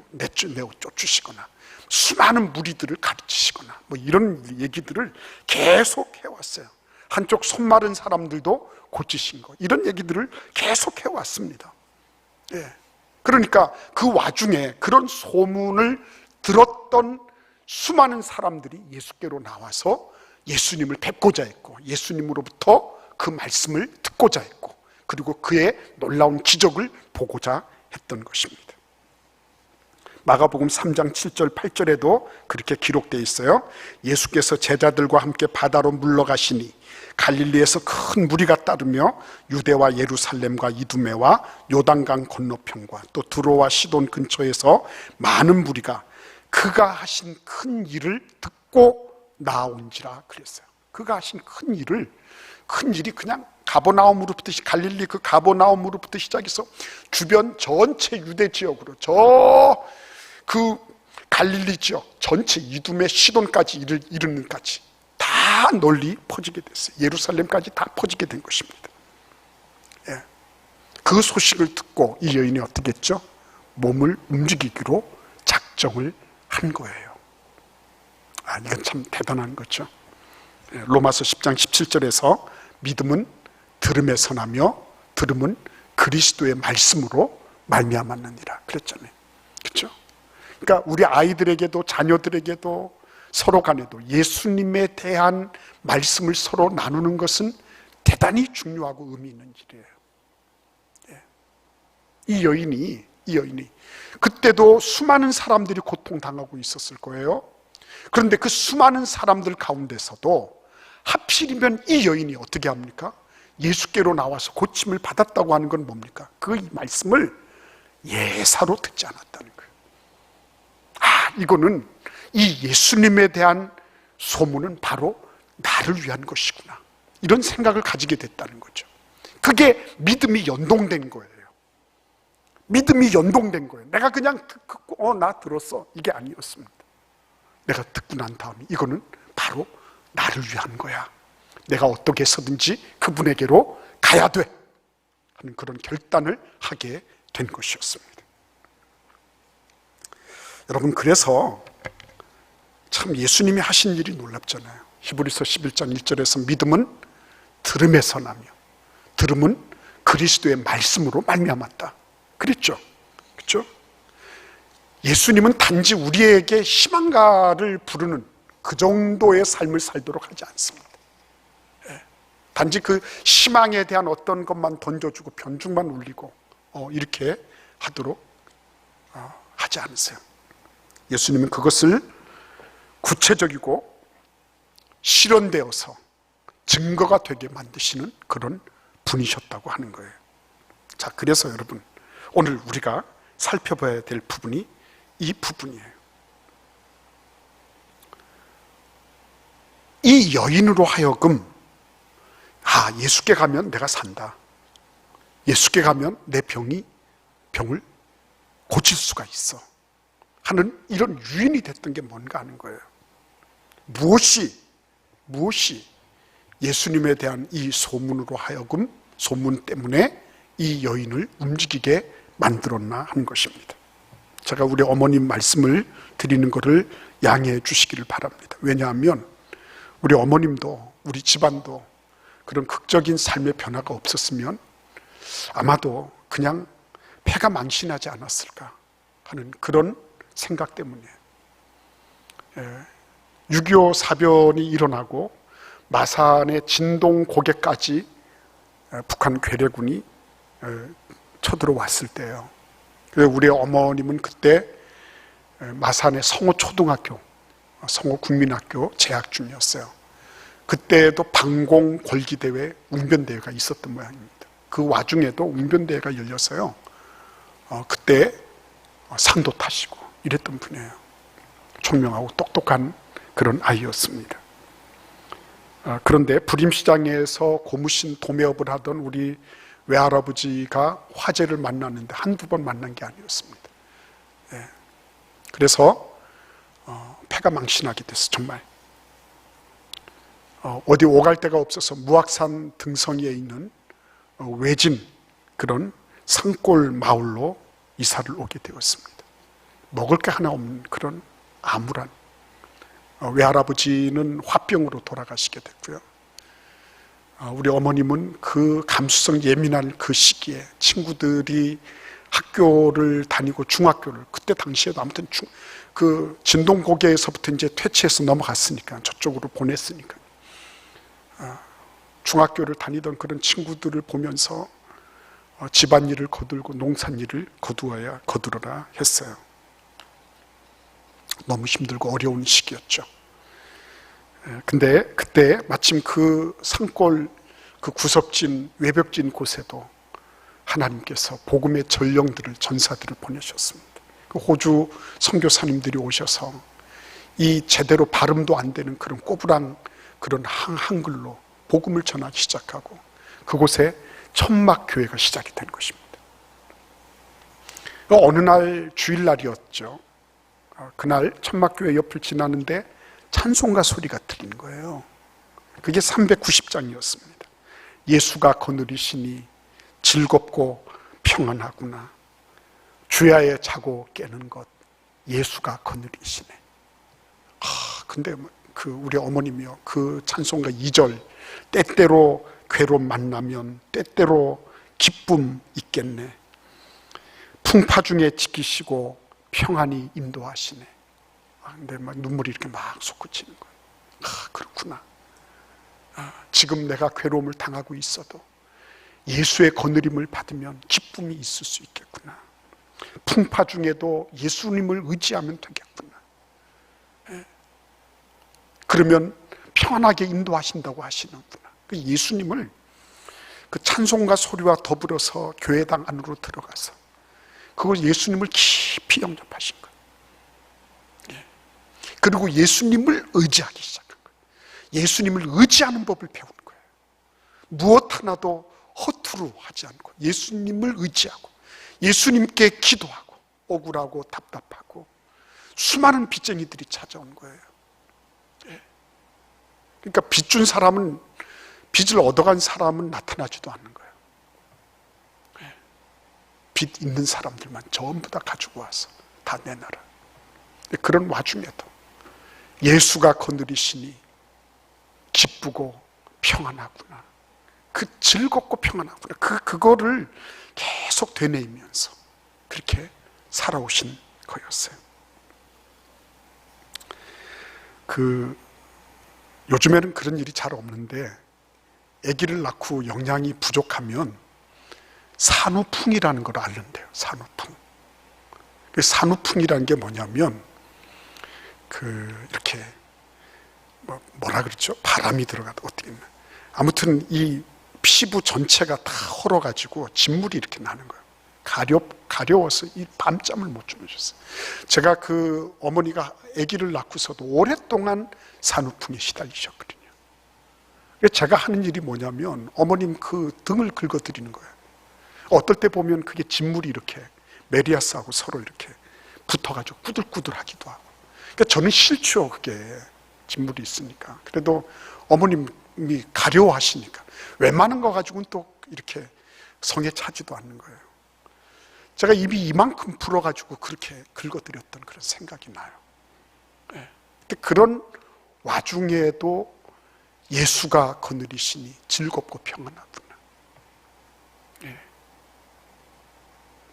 내어 쫓으시거나 수많은 무리들을 가르치시거나 이런 얘기들을 계속 해왔어요. 한쪽 손 마른 사람들도 고치신 거, 이런 얘기들을 계속 해왔습니다. 그러니까 그 와중에 그런 소문을 들었던 수많은 사람들이 예수께로 나와서 예수님을 뵙고자 했고, 예수님으로부터 그 말씀을 듣고자 했고, 그리고 그의 놀라운 기적을 보고자 했던 것입니다. 마가복음 3장 7절 8절에도 그렇게 기록되어 있어요. 예수께서 제자들과 함께 바다로 물러가시니 갈릴리에서 큰 무리가 따르며 유대와 예루살렘과 이두메와 요단강 건너편과 또 두로와 시돈 근처에서 많은 무리가 그가 하신 큰 일을 듣고 나온지라 그랬어요. 그가 하신 큰 일이 그냥 가버나움으로부터, 갈릴리 그 가버나움으로부터 시작해서 주변 전체 유대 지역으로 그 갈릴리 지역 전체 이두메 시돈까지 이르는까지 다 널리 퍼지게 됐어요. 예루살렘까지 다 퍼지게 된 것입니다. 그 소식을 듣고 이 여인이 어떻게 했죠? 몸을 움직이기로 작정을 한 거예요. 이건 참 대단한 거죠. 로마서 10장 17절에서 믿음은 들음에서 나며 들음은 그리스도의 말씀으로 말미암았느니라 그랬잖아요. 그렇죠? 그러니까 우리 아이들에게도 자녀들에게도 서로 간에도 예수님에 대한 말씀을 서로 나누는 것은 대단히 중요하고 의미 있는 일이에요. 이 여인이 그때도 수많은 사람들이 고통당하고 있었을 거예요. 그런데 그 수많은 사람들 가운데서도 하필이면 이 여인이 어떻게 합니까? 예수께로 나와서 고침을 받았다고 하는 건 뭡니까? 그 말씀을 예사로 듣지 않았다는 거예요. 이거는 이 예수님에 대한 소문은 바로 나를 위한 것이구나, 이런 생각을 가지게 됐다는 거죠. 그게 믿음이 연동된 거예요. 믿음이 연동된 거예요. 내가 그냥 듣고 나 들었어, 이게 아니었습니다. 내가 듣고 난 다음에 이거는 바로 나를 위한 거야, 내가 어떻게 해서든지 그분에게로 가야 돼 하는 그런 결단을 하게 된 것이었습니다. 여러분, 그래서 참 예수님이 하신 일이 놀랍잖아요. 히브리서 11장 1절에서 믿음은 들음에서 나며 들음은 그리스도의 말씀으로 말미암았다 그랬죠. 그렇죠? 예수님은 단지 우리에게 희망가를 부르는 그 정도의 삶을 살도록 하지 않습니다. 단지 그 희망에 대한 어떤 것만 던져주고 변죽만 울리고 이렇게 하도록 하지 않으세요. 예수님은 그것을 구체적이고 실현되어서 증거가 되게 만드시는 그런 분이셨다고 하는 거예요. 자, 그래서 여러분, 오늘 우리가 살펴봐야 될 부분이 이 부분이에요. 이 여인으로 하여금 예수께 가면 내가 산다, 예수께 가면 내 병을 고칠 수가 있어 하는 이런 유인이 됐던 게 뭔가 하는 거예요. 무엇이 예수님에 대한 이 소문으로 하여금, 소문 때문에 이 여인을 움직이게 만들었나 하는 것입니다. 제가 우리 어머님 말씀을 드리는 것을 양해해 주시기를 바랍니다. 왜냐하면 우리 어머님도 우리 집안도 그런 극적인 삶의 변화가 없었으면 아마도 그냥 폐가 망신하지 않았을까 하는 그런 생각 때문이에요. 6.25 사변이 일어나고 마산의 진동 고개까지 북한 괴뢰군이 쳐들어왔을 때예요. 그래서 우리 어머님은 그때 마산의 성호초등학교, 성호국민학교 재학 중이었어요. 그때도 방공 골기대회, 웅변대회가 있었던 모양입니다. 그 와중에도 웅변대회가 열려서요. 그때 상도 타시고 이랬던 분이에요. 총명하고 똑똑한 그런 아이였습니다. 그런데 부림시장에서 고무신 도매업을 하던 우리 외할아버지가 화재를 만났는데 한두 번 만난 게 아니었습니다. 그래서 폐가 망신하게 됐어. 정말 어디 오갈 데가 없어서 무악산 등성이에 있는 외진 그런 산골 마을로 이사를 오게 되었습니다. 먹을 게 하나 없는 그런 암울한, 외할아버지는 화병으로 돌아가시게 됐고요. 우리 어머님은 그 감수성 예민한 그 시기에 친구들이 학교를 다니고 중학교를, 그때 당시에도 아무튼 그 진동고개에서부터 이제 퇴치해서 넘어갔으니까, 저쪽으로 보냈으니까 중학교를 다니던 그런 친구들을 보면서 집안일을 거들고 농산일을 거두어라 했어요. 너무 힘들고 어려운 시기였죠. 근데 그때 마침 그 산골 그 구석진 외벽진 곳에도 하나님께서 복음의 전령들을, 전사들을 보내셨습니다. 그 호주 선교사님들이 오셔서 이 제대로 발음도 안 되는 그런 꼬부랑 그런 한글로 복음을 전하기 시작하고 그곳에 천막교회가 시작이 된 것입니다. 어느 날 주일날이었죠. 그날 천막교회 옆을 지나는데 찬송가 소리가 들리는 거예요. 그게 390장이었습니다. 예수가 거느리시니 즐겁고 평안하구나. 주야에 자고 깨는 것 예수가 거느리시네. 근데 그 우리 어머님이요, 그 찬송가 2절, 때때로 괴로움 만나면 때때로 기쁨 있겠네. 풍파 중에 지키시고 평안히 인도하시네. 근데 막 눈물이 이렇게 막 솟구치는 거예요. 그렇구나. 지금 내가 괴로움을 당하고 있어도 예수의 거느림을 받으면 기쁨이 있을 수 있겠구나. 풍파 중에도 예수님을 의지하면 되겠구나. 그러면 평안하게 인도하신다고 하시는구나. 그 예수님을 그 찬송가 소리와 더불어서 교회당 안으로 들어가서 그걸 예수님을 깊이 영접하신 거예요. 그리고 예수님을 의지하기 시작한 거예요. 예수님을 의지하는 법을 배우는 거예요. 무엇 하나도 허투루 하지 않고 예수님을 의지하고 예수님께 기도하고 억울하고 답답하고 수많은 빚쟁이들이 찾아온 거예요. 그러니까 빚 준 사람은, 빚을 얻어간 사람은 나타나지도 않는 거예요. 빚 있는 사람들만 전부 다 가지고 와서 다 내놔라. 그런 와중에도 예수가 거느리시니 기쁘고 평안하구나. 그 즐겁고 평안하구나. 그거를 계속 되뇌이면서 그렇게 살아오신 거였어요. 요즘에는 그런 일이 잘 없는데 아기를 낳고 영양이 부족하면 산후풍이라는 걸 앓는데요. 산후풍. 그 산후풍이라는 게 뭐냐면 이렇게 뭐라 그러죠? 바람이 들어가다 어떻게 했나? 아무튼 이 피부 전체가 다 헐어가지고 진물이 이렇게 나는 거예요. 가려워서 이 밤잠을 못 주무셨어요. 제가 그 어머니가 아기를 낳고서도 오랫동안 산후풍에 시달리셨거든요. 제가 하는 일이 뭐냐면 어머님 그 등을 긁어드리는 거예요. 어떨 때 보면 그게 진물이 이렇게 메리아스하고 서로 이렇게 붙어가지고 꾸들꾸들하기도 하고. 그러니까 저는 싫죠, 그게 진물이 있으니까. 그래도 어머님이 가려워하시니까 웬만한 거 가지고는 또 이렇게 성에 차지도 않는 거예요. 제가 입이 이만큼 불어가지고 그렇게 긁어드렸던 그런 생각이 나요. 근데 그런 와중에도 예수가 거느리시니 즐겁고 평안하구나.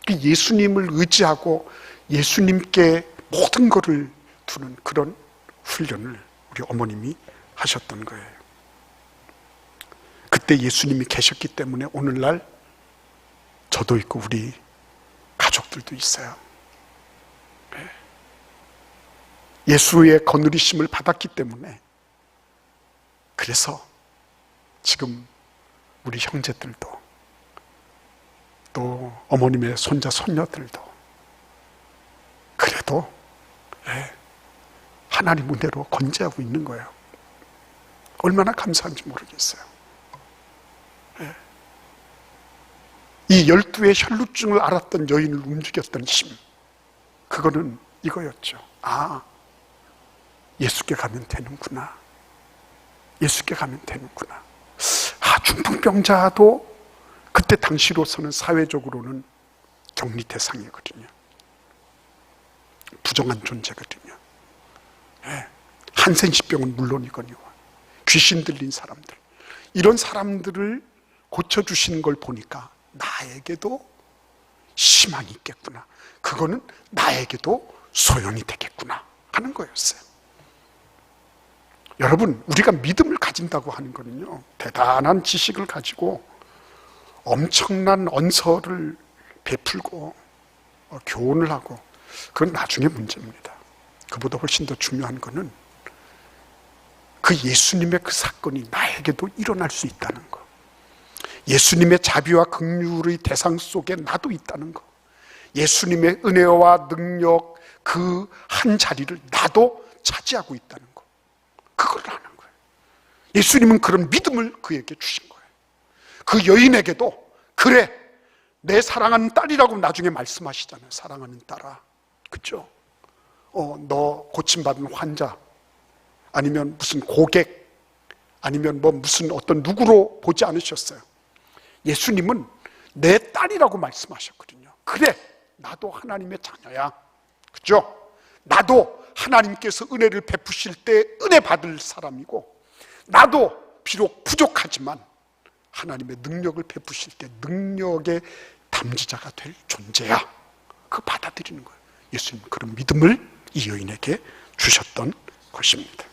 예수님을 의지하고 예수님께 모든 것을 두는 그런 훈련을 우리 어머님이 하셨던 거예요. 그때 예수님이 계셨기 때문에 오늘날 저도 있고 우리 가족들도 있어요. 예수의 거느리심을 받았기 때문에, 그래서 지금 우리 형제들도 또 어머님의 손자 손녀들도 그래도 하나님 은혜로 건재하고 있는 거예요. 얼마나 감사한지 모르겠어요. 이 12의 혈루증을 앓았던 여인을 움직였던 힘, 그거는 이거였죠. 아, 예수께 가면 되는구나. 예수께 가면 되는구나. 아, 중풍병자도 그때 당시로서는 사회적으로는 격리 대상이거든요. 부정한 존재거든요. 한센시병은 물론이거니와 귀신 들린 사람들, 이런 사람들을 고쳐주시는 걸 보니까 나에게도 희망이 있겠구나, 그거는 나에게도 소용이 되겠구나 하는 거였어요. 여러분, 우리가 믿음을 가진다고 하는 거는요, 대단한 지식을 가지고 엄청난 언서를 베풀고 교훈을 하고, 그건 나중에 문제입니다. 그보다 훨씬 더 중요한 거는 그 예수님의 그 사건이 나에게도 일어날 수 있다는 거, 예수님의 자비와 긍휼의 대상 속에 나도 있다는 거, 예수님의 은혜와 능력 그 한 자리를 나도 차지하고 있다는 거, 그걸 하는 거예요. 예수님은 그런 믿음을 그에게 주신 거예요. 그 여인에게도 그래, 내 사랑하는 딸이라고 나중에 말씀하시잖아요. 사랑하는 딸아, 그죠? 너 고침받은 환자, 아니면 무슨 고객, 아니면 뭐 무슨 어떤 누구로 보지 않으셨어요. 예수님은 내 딸이라고 말씀하셨거든요. 그래, 나도 하나님의 자녀야, 그죠? 나도 하나님께서 은혜를 베푸실 때 은혜 받을 사람이고, 나도 비록 부족하지만 하나님의 능력을 베푸실 때 능력의 담지자가 될 존재야. 그거 받아들이는 거예요. 예수님은 그런 믿음을 이 여인에게 주셨던 것입니다.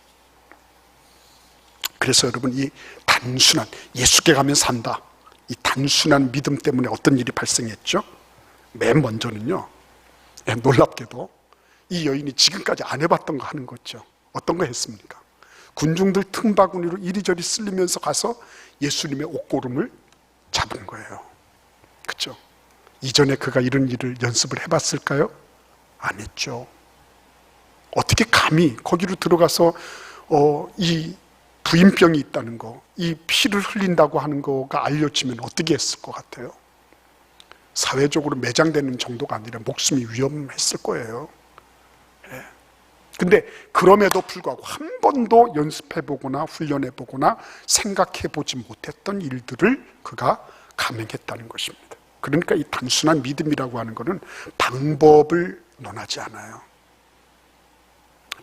그래서 여러분, 이 단순한 예수께 가면 산다, 이 단순한 믿음 때문에 어떤 일이 발생했죠? 맨 먼저는요, 놀랍게도 이 여인이 지금까지 안 해봤던 거 하는 거죠. 어떤 거 했습니까? 군중들 틈바구니로 이리저리 쓸리면서 가서 예수님의 옷고름을 잡은 거예요. 그렇죠? 이전에 그가 이런 일을 연습을 해봤을까요? 안 했죠. 어떻게 감히 거기로 들어가서 이 부인병이 있다는 거, 이 피를 흘린다고 하는 거가 알려지면 어떻게 했을 것 같아요? 사회적으로 매장되는 정도가 아니라 목숨이 위험했을 거예요. 근데 그럼에도 불구하고 한 번도 연습해보거나 훈련해보거나 생각해보지 못했던 일들을 그가 감행했다는 것입니다. 그러니까 이 단순한 믿음이라고 하는 것은 방법을 논하지 않아요.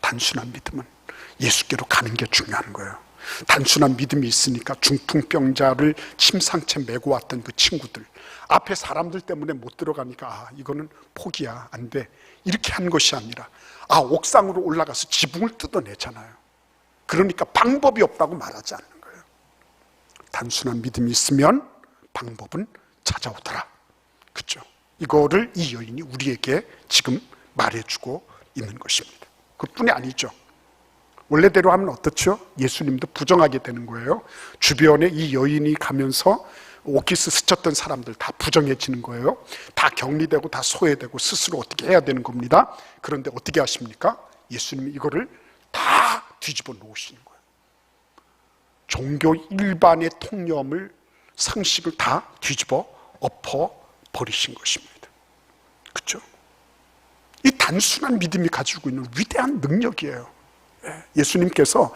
단순한 믿음은 예수께로 가는 게 중요한 거예요. 단순한 믿음이 있으니까 중풍병자를 침상채 메고 왔던 그 친구들, 앞에 사람들 때문에 못 들어가니까 이거는 포기야, 안 돼, 이렇게 한 것이 아니라 옥상으로 올라가서 지붕을 뜯어내잖아요. 그러니까 방법이 없다고 말하지 않는 거예요. 단순한 믿음이 있으면 방법은 찾아오더라, 그렇죠? 이거를 이 여인이 우리에게 지금 말해주고 있는 것입니다. 그뿐이 아니죠. 원래대로 하면 어떻죠? 예수님도 부정하게 되는 거예요. 주변에 이 여인이 가면서 오키스 스쳤던 사람들 다 부정해지는 거예요. 다 격리되고 다 소외되고 스스로 어떻게 해야 되는 겁니다. 그런데 어떻게 하십니까? 예수님이 이거를 다 뒤집어 놓으시는 거예요. 종교 일반의 통념을, 상식을 다 뒤집어 엎어 버리신 것입니다. 그렇죠? 이 단순한 믿음이 가지고 있는 위대한 능력이에요. 예수님께서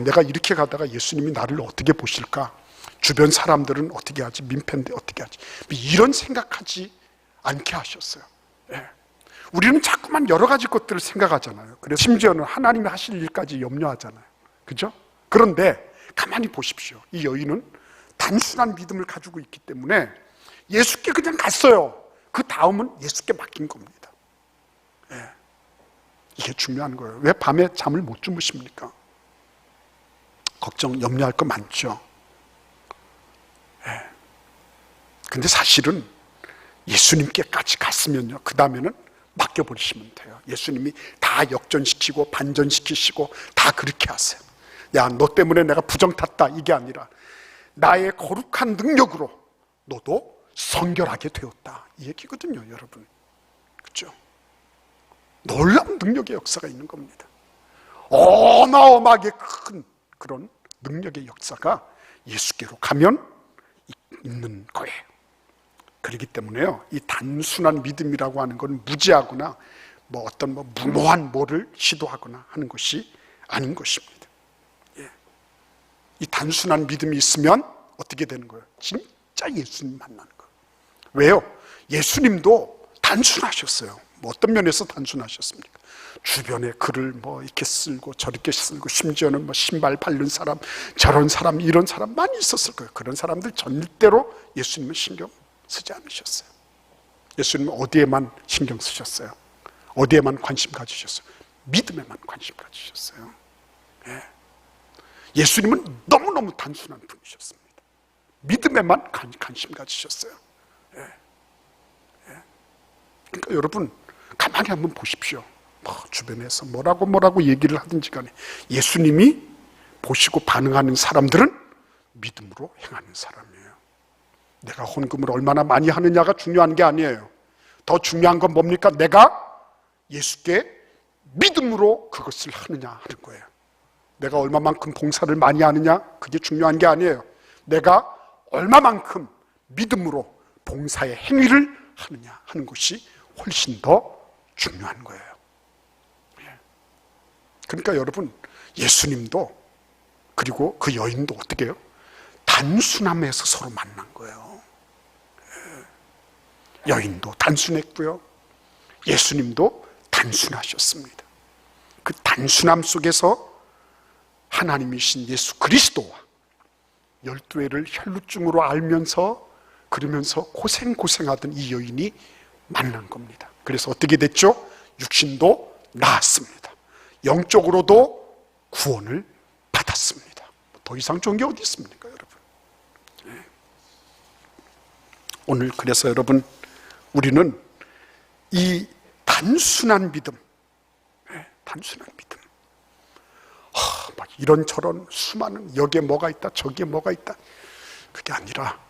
내가 이렇게 가다가 예수님이 나를 어떻게 보실까? 주변 사람들은 어떻게 하지? 민폐인데 어떻게 하지? 이런 생각하지 않게 하셨어요. 우리는 자꾸만 여러 가지 것들을 생각하잖아요. 그래서 심지어는 하나님이 하실 일까지 염려하잖아요. 그죠? 그런데 가만히 보십시오. 이 여인은 단순한 믿음을 가지고 있기 때문에 예수께 그냥 갔어요. 그 다음은 예수께 맡긴 겁니다. 이게 중요한 거예요. 왜 밤에 잠을 못 주무십니까? 걱정, 염려할 거 많죠. 근데 사실은 예수님께까지 갔으면요, 그 다음에는 맡겨버리시면 돼요. 예수님이 다 역전시키고 반전시키시고 다 그렇게 하세요. 야, 너 때문에 내가 부정 탔다, 이게 아니라 나의 거룩한 능력으로 너도 성결하게 되었다, 이 얘기거든요, 여러분. 그렇죠? 놀라운 능력의 역사가 있는 겁니다. 어마어마하게 큰 그런 능력의 역사가 예수께로 가면 있는 거예요. 그렇기 때문에요, 이 단순한 믿음이라고 하는 건 무지하거나 어떤 무모한 뭐를 시도하거나 하는 것이 아닌 것입니다. 예. 이 단순한 믿음이 있으면 어떻게 되는 거예요? 진짜 예수님 만나는 거예요. 왜요? 예수님도 단순하셨어요. 어떤 면에서 단순하셨습니까? 주변에 글을 이렇게 쓸고 저렇게 쓸고, 심지어는 신발 바른 사람, 저런 사람, 이런 사람 많이 있었을 거예요. 그런 사람들 절대로 예수님은 신경 쓰지 않으셨어요. 예수님은 어디에만 신경 쓰셨어요? 어디에만 관심 가지셨어요? 믿음에만 관심 가지셨어요. 예. 예수님은 너무너무 단순한 분이셨습니다. 믿음에만 관심 가지셨어요. 예. 예. 그러니까 여러분, 가만히 한번 보십시오. 주변에서 뭐라고 얘기를 하든지 간에 예수님이 보시고 반응하는 사람들은 믿음으로 행하는 사람이에요. 내가 헌금을 얼마나 많이 하느냐가 중요한 게 아니에요. 더 중요한 건 뭡니까? 내가 예수께 믿음으로 그것을 하느냐 하는 거예요. 내가 얼마만큼 봉사를 많이 하느냐, 그게 중요한 게 아니에요. 내가 얼마만큼 믿음으로 봉사의 행위를 하느냐 하는 것이 훨씬 더 중요한 거예요. 그러니까 여러분, 예수님도 그리고 그 여인도 어떻게 해요? 단순함에서 서로 만난 거예요. 여인도 단순했고요, 예수님도 단순하셨습니다. 그 단순함 속에서 하나님이신 예수 그리스도와 12회를 혈루증으로 알면서 그러면서 고생하던 이 여인이 만난 겁니다. 그래서 어떻게 됐죠? 육신도 나았습니다. 영적으로도 구원을 받았습니다. 더 이상 좋은 게 어디 있습니까, 여러분? 오늘 그래서 여러분, 우리는 이 단순한 믿음, 단순한 믿음, 막 이런저런 수많은 여기에 뭐가 있다, 저기에 뭐가 있다, 그게 아니라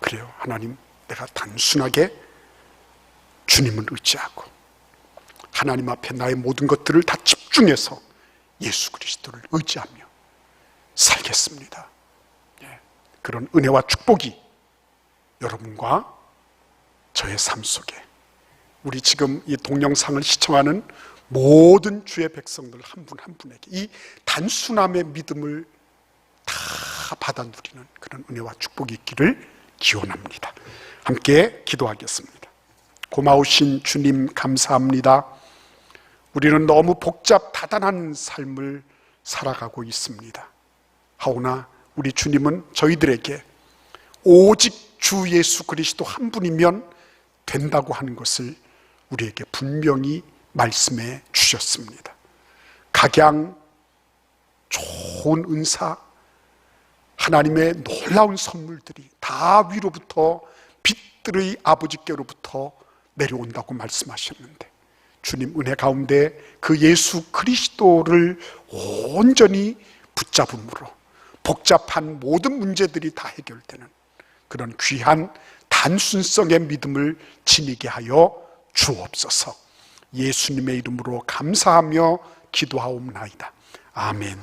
그래요, 하나님, 내가 단순하게 주님을 의지하고 하나님 앞에 나의 모든 것들을 다 집중해서 예수 그리스도를 의지하며 살겠습니다. 그런 은혜와 축복이 여러분과 저의 삶 속에, 우리 지금 이 동영상을 시청하는 모든 주의 백성들 한 분 한 분에게 이 단순함의 믿음을 다 받아 누리는 그런 은혜와 축복이 있기를 기원합니다. 함께 기도하겠습니다. 고마우신 주님, 감사합니다. 우리는 너무 복잡 다단한 삶을 살아가고 있습니다. 하오나 우리 주님은 저희들에게 오직 주 예수 그리스도 한 분이면 된다고 하는 것을 우리에게 분명히 말씀해 주셨습니다. 각양 좋은 은사, 하나님의 놀라운 선물들이 다 위로부터 빛들의 아버지께로부터 내려온다고 말씀하셨는데, 주님 은혜 가운데 그 예수 그리스도를 온전히 붙잡음으로 복잡한 모든 문제들이 다 해결되는 그런 귀한 단순성의 믿음을 지니게 하여 주옵소서. 예수님의 이름으로 감사하며 기도하옵나이다. 아멘.